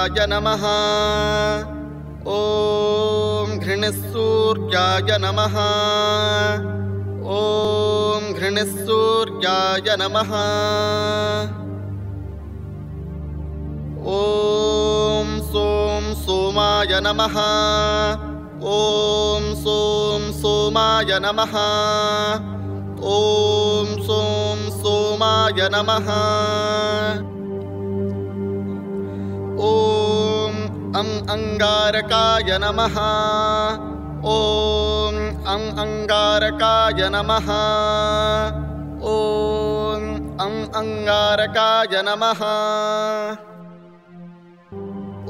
घृणिसूर्याय नमः। ॐ घृणिसूर्याय नमः। ॐ घृणिसूर्याय नमः। ॐ सों सोमाय नमः। ॐ सों सोमाय नमः। ॐ सों सोमाय नमः। ॐ अंगारकाय नमः। ॐ अंगारकाय नमः। ॐ अंगारकाय नमः।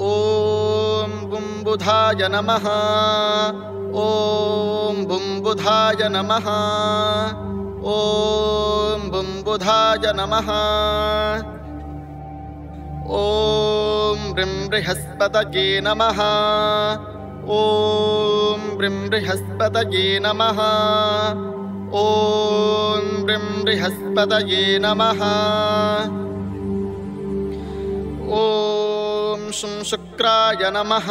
ॐ बुम्बुधाय नमः। ॐ बुम्बुधाय नमः। ॐ बुम्बुधाय नमः। ॐ बृहस्पतये नमः। ॐ बृहस्पतये नमः। ॐ बृहस्पतये नमः। ॐ शुक्राय नमः।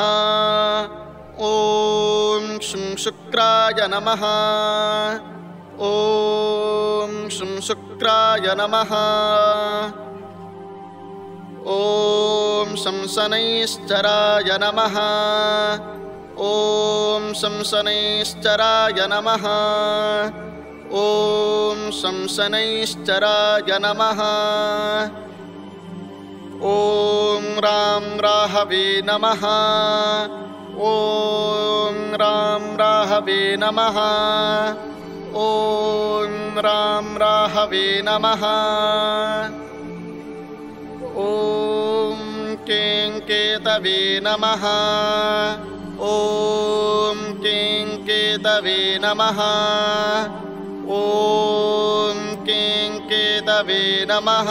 ॐ शुक्राय नमः। ॐ शुक्राय नमः। ॐ शंसनैश्चराय नमः। ॐ शंसनैश्चराय नमः। ॐ शंसनैश्चराय नमः। ॐ राहवे नमः। ॐ राहवे नमः। ॐ राहवे नमः। ॐ केतवे नमः। ॐ केतवे नमः। ॐ केतवे नमः।